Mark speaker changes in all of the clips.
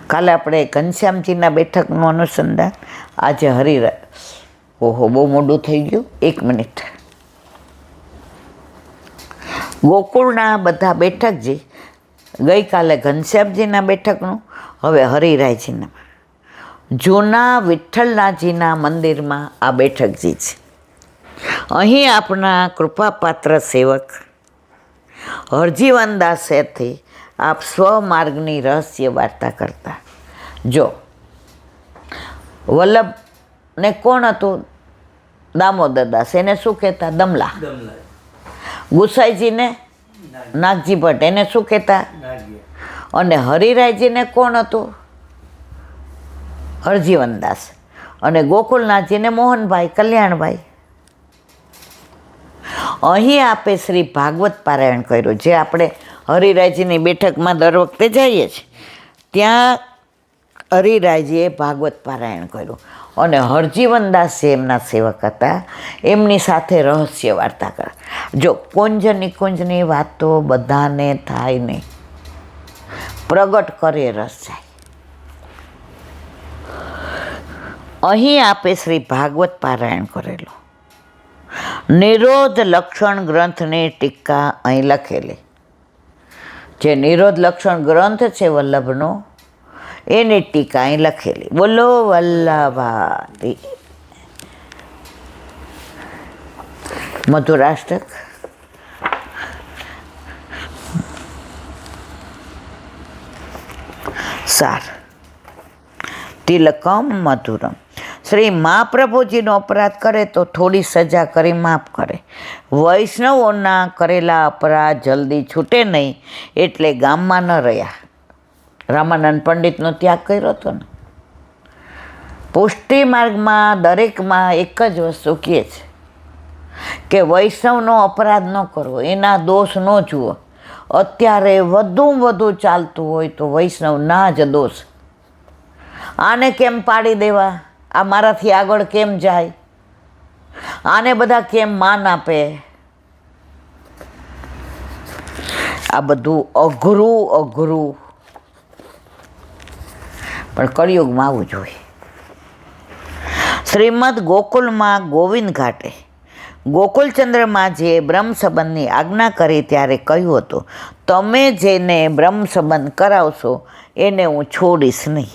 Speaker 1: કાલે આપણે ઘનશ્યામજીના બેઠકનું અનુસંધાન, આજે ઓહો બહુ મોડું થઈ ગયું, 1 મિનિટ. ગોકુળના બધા બેઠકજી, ગઈકાલે ઘનશ્યામજીના બેઠકનું, હવે હરિરાયજીના. જૂના વિઠ્ઠલનાથજીના મંદિરમાં આ બેઠકજી છે. અહીં આપણા કૃપાપાત્ર સેવક હરજીવનદાસેથી આપ સ્વમાર્ગની રહસ્ય વાર્તા કરતા. જો વલ્લભને કોણ હતું? દામોદરદાસ. એને શું કહેતા? દમલા. ગુસાઈજીને નાગજી ભટ્ટ. એને શું કહેતા? અને હરિરાયજીને કોણ હતું? હરજીવનદાસ. અને ગોકુલનાથજીને મોહનભાઈ, કલ્યાણભાઈ. અહીં આપે શ્રી ભાગવત પારાયણ કર્યું, જે આપણે હરિરાયજીની બેઠકમાં દર વખતે જઈએ છીએ. ત્યાં હરિરાયજીએ ભાગવત પારાયણ કર્યું અને હરજીવનદાસ જે એમના સેવક હતા એમની સાથે રહસ્ય વાર્તા કરે. જો કુંજ નિકુંજની વાતો બધાને થાય નહીં, પ્રગટ કરે રસ જાય. અહીં આપે શ્રી ભાગવત પારાયણ કરેલું. નિરોધ લક્ષણ ગ્રંથની ટીકા અહીં લખેલી. જે નિરોધ લક્ષણ ગ્રંથ છે વલ્લભનો, એની ટીકા અહીં લખેલી. બોલો વલ્લભાતી. મધુરાષ્ટક. સાર. તિલકમ મધુરમ. શ્રી મહાપ્રભુજીનો અપરાધ કરે તો થોડી સજા કરી માફ કરે. વૈષ્ણવોના કરેલા અપરાધ જલ્દી છૂટે નહીં, એટલે ગામમાં ન રહ્યા. રામાનંદ પંડિતનો ત્યાગ કર્યો હતો ને. પુષ્ટિ માર્ગમાં દરેકમાં એક જ વસ્તુ કહે છે કે વૈષ્ણવનો અપરાધ ન કરવો, એના દોષ ન જુઓ. અત્યારે વધુ ચાલતું હોય તો વૈષ્ણવના જ દોષ. આને કેમ પાડી દેવા? આ મારાથી આગળ કેમ જાય? આને બધા કેમ માન આપે? આ બધું અઘરું પણ કળિયુગમાં આવવું જોઈએ. શ્રીમદ ગોકુલમાં ગોવિંદ ઘાટે ગોકુલચંદ્રમાજીએ બ્રહ્મ સંબંધની આજ્ઞા કરી ત્યારે કહ્યું હતું, તમે જેને બ્રહ્મ સંબંધ કરાવશો એને હું છોડીશ નહીં.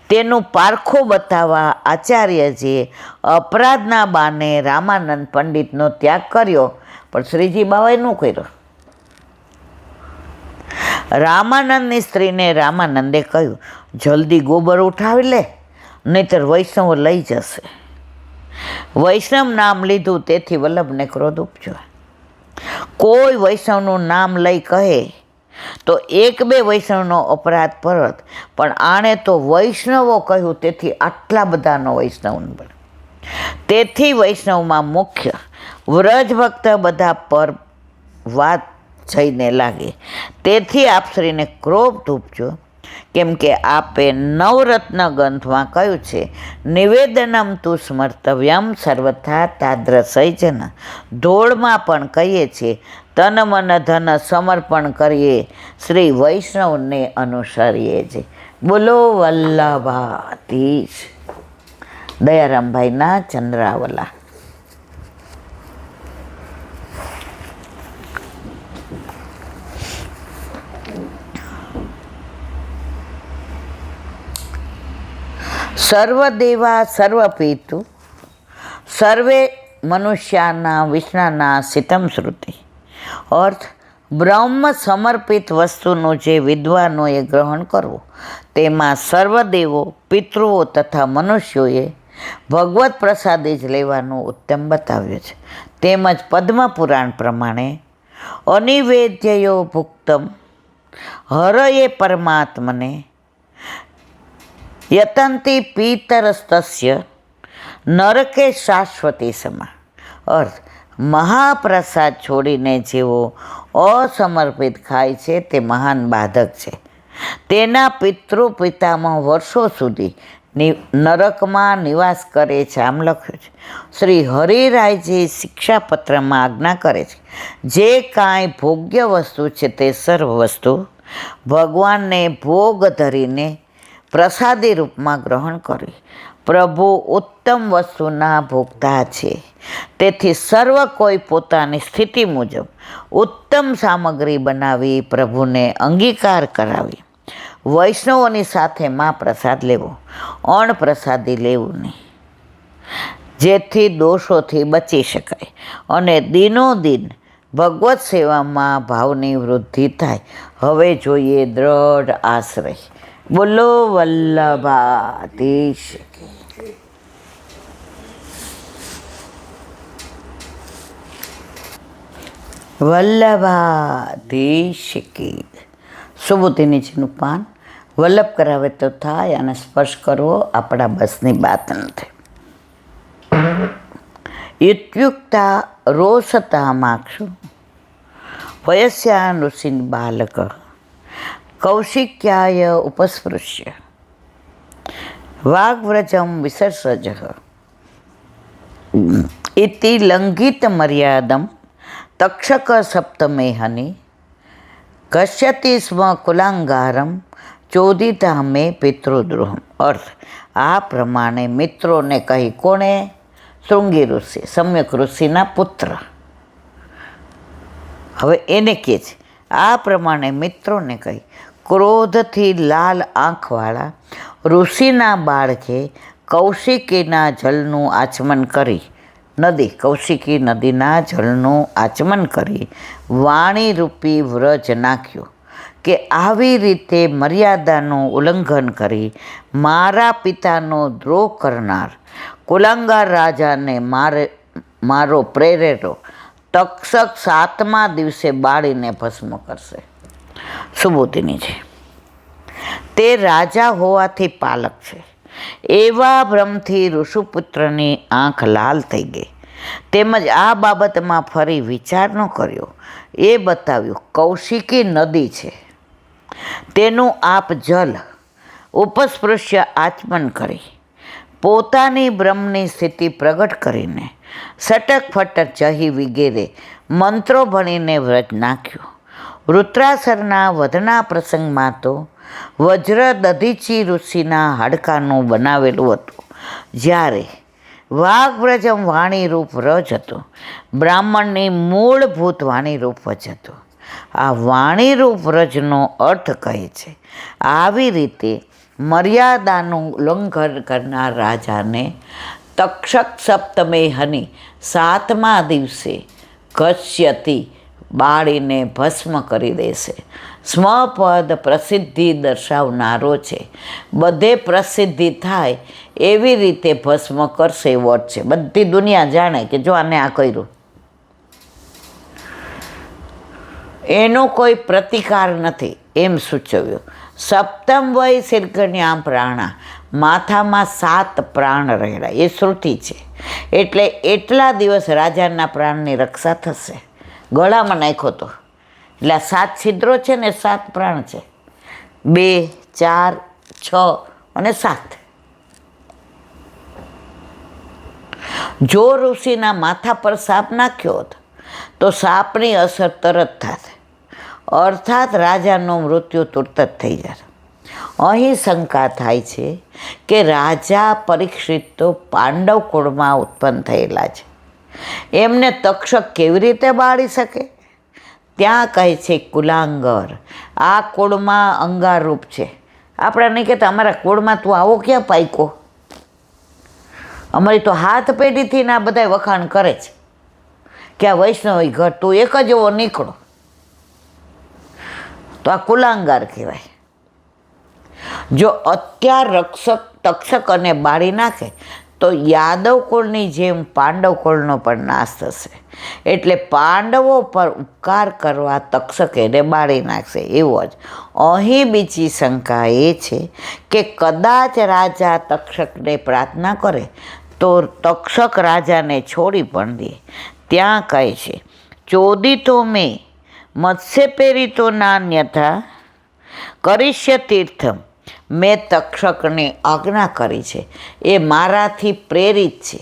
Speaker 1: તેનું પારખું બતાવવા આચાર્યજીએ અપરાધના બાને રામાનંદ પંડિતનો ત્યાગ કર્યો, પણ શ્રીજી બાવાએ ન કર્યો. રામાનંદની સ્ત્રીને રામાનંદે કહ્યું, જલ્દી ગોબર ઉઠાવી લે, નહીતર વૈષ્ણવો લઈ જશે. વૈષ્ણવ નામ લીધું તેથી વલ્લભને ક્રોધ ઉપજ્યો. કોઈ વૈષ્ણવનું નામ લઈ કહે તો 1-2 વૈષ્ણવનો અપરાધ પરત, પણ આણે તો વૈષ્ણવો કહ્યું તેથી આટલા બધાનો વૈષ્ણવ. તેથી વૈષ્ણવમાં મુખ્ય વ્રજ ભક્ત બધા પર વાત જઈને લાગે. તેથી આપશ્રીને ક્રોધ ઉપજ્યો, કેમ કે આપે નવરત્ન ગ્રંથમાં કહ્યું છે, નિવેદનમ તું સ્મર્તવ્યમ સર્વથા તાદ્રસૈજન. ધોળમાં પણ કહીએ છીએ, તન મન ધન સમર્પણ કરીએ, શ્રી વૈષ્ણવને અનુસરીએ છે. બોલો વલ્લભાધીશ. દયારામભાઈના ચંદ્રાવલા. સર્વદેવા સર્વપિતુ સર્વે મનુષ્યાના વિષ્ણાના સિતમ શ્રુતિ. અર્થ, બ્રહ્મ સમર્પિત વસ્તુનું જે વિદ્વાનોએ ગ્રહણ કરવું, તેમાં સર્વદેવો, પિતૃઓ તથા મનુષ્યોએ ભગવત પ્રસાદી જ લેવાનું ઉત્તમ બતાવ્યું છે. તેમજ પદ્મપુરાણ પ્રમાણે અનિવેદ્યયો ભુક્તમ હરયે પરમાત્મને યતંતી પિતરસ્તસ્ય નરકે શાશ્વતી સમા. અર્થ, મહાપ્રસાદ છોડીને જેવો અસમર્પિત ખાય છે તે મહાન બાધક છે. તેના પિતૃ પિતામાં વર્ષો સુધી નરકમાં નિવાસ કરે છે, આમ લખ્યું છે. શ્રી હરિરાયજી શિક્ષાપત્રમાં આજ્ઞા કરે છે, જે કાંઈ ભોગ્ય વસ્તુ છે તે સર્વ વસ્તુ ભગવાનને ભોગ ધરીને પ્રસાદી રૂપમાં ગ્રહણ કરવી. પ્રભુ ઉત્તમ વસ્તુના ભોગતા છે, તેથી સર્વ કોઈ પોતાની સ્થિતિ મુજબ ઉત્તમ સામગ્રી બનાવી પ્રભુને અંગીકાર કરાવી. વૈષ્ણવોની સાથે માં પ્રસાદ લેવો, અણપ્રસાદી લેવું નહીં, જેથી દોષોથી બચી શકાય અને દિનોદિન ભગવત સેવામાં ભાવની વૃદ્ધિ થાય. હવે જોઈએ દ્રઢ આશ્રય. બોલો વલ્લભાધીશ કી. વલ્લભાધીશ કી. સુબુતી નીચેનું પાન. વલ્લભ કરાવે તો થાય અને સ્પર્શ કરવો આપણા બસની વાત નથી. યુક્તા રોષતા માક્ષુ વયસ્યા ઋષિન બાલક કૌશિક્યાય ઉપસ્પૃશ્ય વાગ્વ્રજમ વિસર્સજ ઇતિ લંઘિત મર્યાદમ તક્ષક સપ્તમે હનિ કશ્યતિ સ્મ કુલાંગારમ ચોદિતા મે પિતૃદ્રોહમ. અર્થ આ પ્રમાણે મિત્રોને કહી. કોણે? શૃંગી ઋષિ, સમ્યક ઋષિના પુત્ર. હવે એને કહે છે, આ પ્રમાણે મિત્રોને કહી ક્રોધથી લાલ આંખવાળા ઋષિના બાળકે કૌશિકીના જળનું આચમન કરી, કૌશિકી નદીના જળનું આચમન કરી વાણીરૂપી વ્રજ નાખ્યું કે આવી રીતે મર્યાદાનું ઉલ્લંઘન કરી મારા પિતાનો દ્રોહ કરનાર કુલાંગાર રાજાને મારો પ્રેરેલો તક્ષક 7મા દિવસે બાળીને ભસ્મ કરશે. સુબોધીની છે. તે રાજા હોવાથી પાલક છે, એવા ભ્રમથી ઋષિપુત્રની આંખ લાલ થઈ ગઈ. તેમજ આ બાબતમાં ફરી વિચાર ન કર્યો. એ બતાવ્યું કૌશિકી નદી છે, તેનું આપ જલ ઉપસ્પૃશ્ય આચમન કરી પોતાની બ્રહ્મની સ્થિતિ પ્રગટ કરીને સટક ફટક જહી વગેરે મંત્રો ભણીને વ્રત નાખ્યું. વૃત્રાસરના વધના પ્રસંગમાં તો વજ્ર દધીચી ઋષિના હાડકાનું બનાવેલું હતું. જ્યારે વાઘવ્રજમ વાણીરૂપ વ્રજ હતું, બ્રાહ્મણની મૂળભૂત વાણીરૂપ વ્રજ હતું. આ વાણીરૂપ વ્રજનો અર્થ કહે છે, આવી રીતે મર્યાદાનું ઉલ્લંઘન કરનાર રાજાને તક્ષક સપ્તમે હનિ 7મા દિવસે ઘસ્યતિ બાળીને ભસ્મ કરી દેશે. સ્મપદ પ્રસિદ્ધિ દર્શાવનારો છે, બધે પ્રસિદ્ધિ થાય એવી રીતે ભસ્મ કરશે એવો અર્થ છે. બધી દુનિયા જાણે કે જો આને આ કર્યું, એનો કોઈ પ્રતિકાર નથી એમ સૂચવ્યું. સપ્તમ વય શીર્ઘન્યા પ્રાણા, માથામાં 7 પ્રાણ રહેલા એ શ્રુતિ છે. એટલે એટલા દિવસ રાજાના પ્રાણની રક્ષા થશે. ગળામાં નાખ્યો તો એટલે આ 7 છિદ્રો છે ને 7 પ્રાણ છે, 2, 4, 6 અને 7. જો ઋષિના માથા પર સાપ નાખ્યો હોત તો સાપની અસર તરત થાત, અર્થાત રાજાનું મૃત્યુ તુરત જ થઈ જાય. અહીં શંકા થાય છે કે રાજા પરીક્ષિત તો પાંડવ કુળમાં ઉત્પન્ન થયેલા છે, એમને તક્ષક કેવી રીતે બાળી શકે? ત્યાં કહે છે કુલાંગર, આ કુળમાં અંગારરૂપ છે. આપણે નહીં કહેતા અમારા કુળમાં તું આવો ક્યાં પાયકો? અમારી તો હાથ પેઢીથી ના બધા વખાણ કરે છે કે આ વૈષ્ણવી ઘર તું એક જ એવો નીકળો, તો આ કુલાંગાર કહેવાય. જો અત્યાર રક્ષક તક્ષક અને બાળી નાખે તો યાદવ કુળની જેમ પાંડવ કુળનો પણ નાશ થશે. એટલે પાંડવો પર ઉપકાર કરવા તક્ષક એને બાળી નાખશે એવો જ. અહીં બીજી શંકા એ છે કે કદાચ રાજા તક્ષકને પ્રાર્થના કરે તો તક્ષક રાજાને છોડી પણ દે. ત્યાં કહે છે ચોદિતો મેં મત્સ્ય પ્રેરિતો નાન્યથા કરીષ્ય તીર્થમ મેં તક્ષકને આજ્ઞા કરી છે, એ મારાથી પ્રેરિત છે,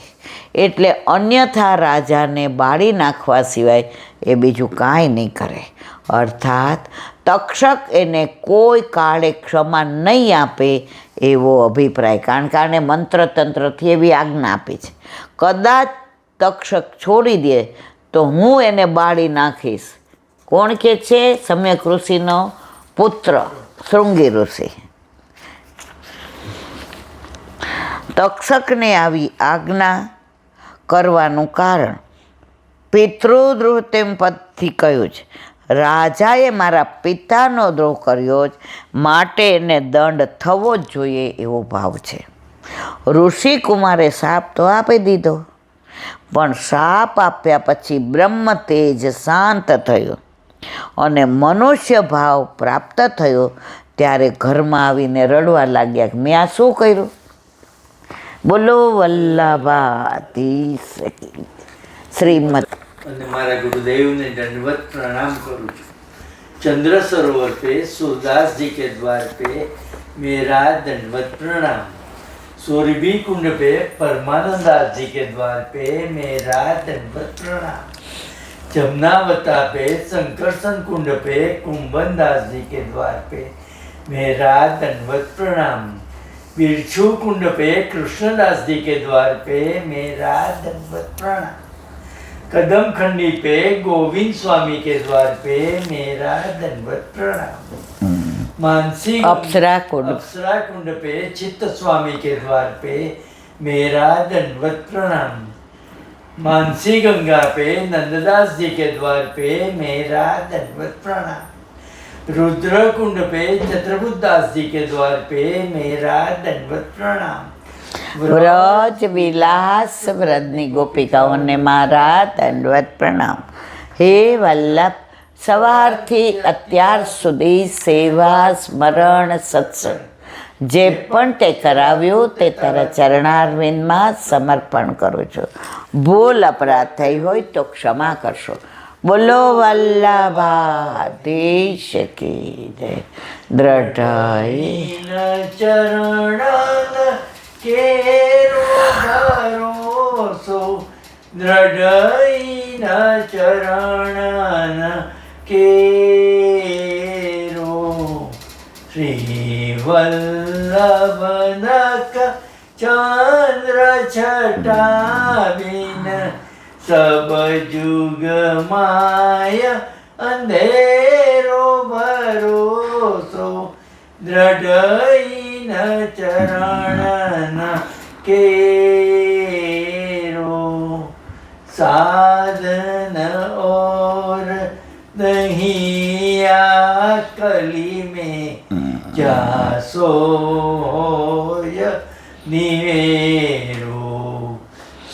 Speaker 1: એટલે અન્યથા રાજાને બાળી નાખવા સિવાય એ બીજું કાંઈ નહીં કરે. અર્થાત તક્ષક એને કોઈ કાળે ક્ષમા નહીં આપે એવો અભિપ્રાય, કારણ કે આને મંત્રતંત્રથી એવી આજ્ઞા આપી છે. કદાચ તક્ષક છોડી દે તો હું એને બાળી નાખીશ. કોણ કે છે? સમ્યક ઋષિનો પુત્ર શૃંગી ઋષિ. તક્ષકને આવી આજ્ઞા કરવાનું કારણ પિતૃદ્રોહ તેમ પદથી કહ્યું છે. રાજાએ મારા પિતાનો દ્રોહ કર્યો જ, માટે એને દંડ થવો જ જોઈએ એવો ભાવ છે. ઋષિકુમારે શાપ તો આપી દીધો, પણ શાપ આપ્યા પછી બ્રહ્મ તેજ શાંત થયું અને મનુષ્ય ભાવ પ્રાપ્ત થયો, ત્યારે ઘરમાં આવીને રડવા લાગ્યા કે મેં આ શું કર્યું. બોલો વલ્લભાધીશ શ્રીમદ.
Speaker 2: અને મારા ગુરુદેવને दंडवत प्रणाम करूँ છું. चंद्र सरोवर पे सूरदास जी के द्वार पे मेरा दंडवत प्रणाम. सोरभी कुंड पे परमानंद दास जी के द्वार पे मेरा दंडवत प्रणाम. जमुनावता पे संकर्षण कुंड पे कुंभन दास जी के द्वार पे मेरा दंडवत प्रणाम. बिरछू कुंड पे कृष्णदास जी के द्वार पे मेरा दंडवत प्रणाम. कदम खंडी पे गोविंद स्वामी के द्वार पे मेरा दंडवत प्रणाम. मानसी
Speaker 1: अप्सरा
Speaker 2: कुंड पे चित्त स्वामी के द्वार पे मेरा दंडवत प्रणाम. मानसी गंगा पे नंददास जी के द्वार पे मेरा दंडवत प्रणाम. रुद्र कुंड पे चतुर्भुज दास जी के द्वार पे मेरा दंडवत प्रणाम.
Speaker 1: વ્રજ વિલાસ વ્રજની ગોપિકાઓને મારા દંડવત પ્રણામ. હે વલ્લભ, સવારથી અત્યાર સુધી સેવા સ્મરણ સત્સંગ જે પણ તે કરાવ્યું તે તારા ચરણારવિંદમાં સમર્પણ કરું છું. ભૂલ અપરાધ થઈ હોય તો ક્ષમા કરશો. બોલો વલ્લભાધીશ કી જય. દ્રઢ
Speaker 2: ચરણ કેરો ભરોસો, દ્રઢઈના ચરણ કેરો. શ્રી વલ્લભનક ચંદ્ર છટાવીન, સબ જુગ માય અંધેરો ભરોસો, દ્રઢઈન ચરણ કેરો. साधन और नहीं कली में जासो निवेरो.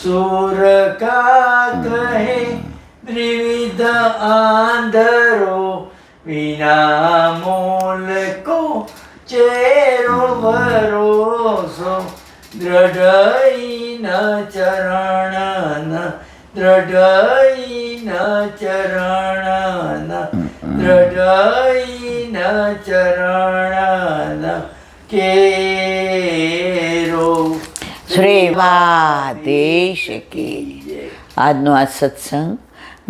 Speaker 2: सुर का कहे त्रिविध आंधरो, विना मोल को चेरो भरोसो, દ્રઢઈન ચરણ, દ્રઢઈન ચરણ, દ્રઢઈન ચરણ કેરો.
Speaker 1: શ્રીવાધીશ કી. આજનો આ સત્સંગ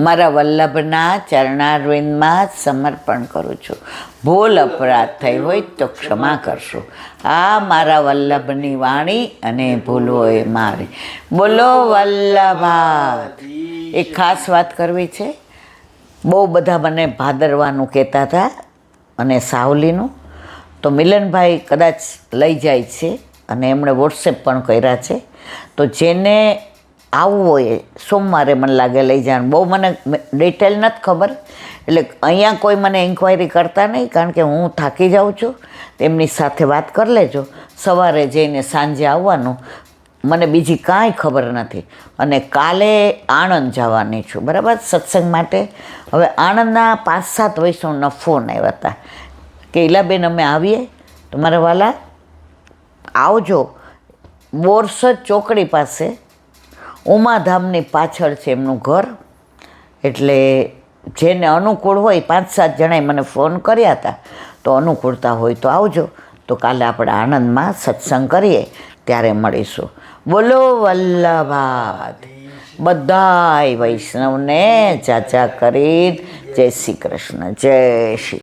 Speaker 1: મારા વલ્લભના ચરણારવિંદમાં સમર્પણ કરું છું. ભૂલ અપરાધ થઈ હોય તો ક્ષમા કરશો. આ મારા વલ્લભની વાણી અને ભૂલ હોય મારી. બોલો વલ્લભા. એક ખાસ વાત કરવી છે. બહુ બધા મને ભાદરવાનું કહેતા હતા અને સાવલીનું, તો મિલનભાઈ કદાચ લઈ જાય છે અને એમણે વોટ્સએપ પણ કર્યા છે. તો જેને આવવું હોય સોમવારે મને લાગે લઈ જવાનું. બહુ મને ડિટેલ નથી ખબર, એટલે અહીંયા કોઈ મને ઇન્ક્વાયરી કરતા નહીં, કારણ કે હું થાકી જાઉં છું. તેમની સાથે વાત કરી લેજો. સવારે જઈને સાંજે આવવાનું. મને બીજી કાંઈ ખબર નથી. અને કાલે આણંદ જવાની છું, બરાબર, સત્સંગ માટે. હવે આણંદના 5-7 વૈષ્ણવના ફોન આવ્યા હતા કે ઈલાબેન અમે આવીએ તો મારા વાલા આવજો. બોરસદ ચોકડી પાસે ઉમાધામની પાછળ છે એમનું ઘર. એટલે જેને અનુકૂળ હોય, 5-7 જણાએ મને ફોન કર્યા હતા, તો અનુકૂળતા હોય તો આવજો. તો તો કાલે આપણે આણંદમાં સત્સંગ કરીએ ત્યારે મળીશું. બોલો વલ્લભાદ. બધાય વૈષ્ણવને ચાચા કરી જય શ્રી કૃષ્ણ. જય શ્રી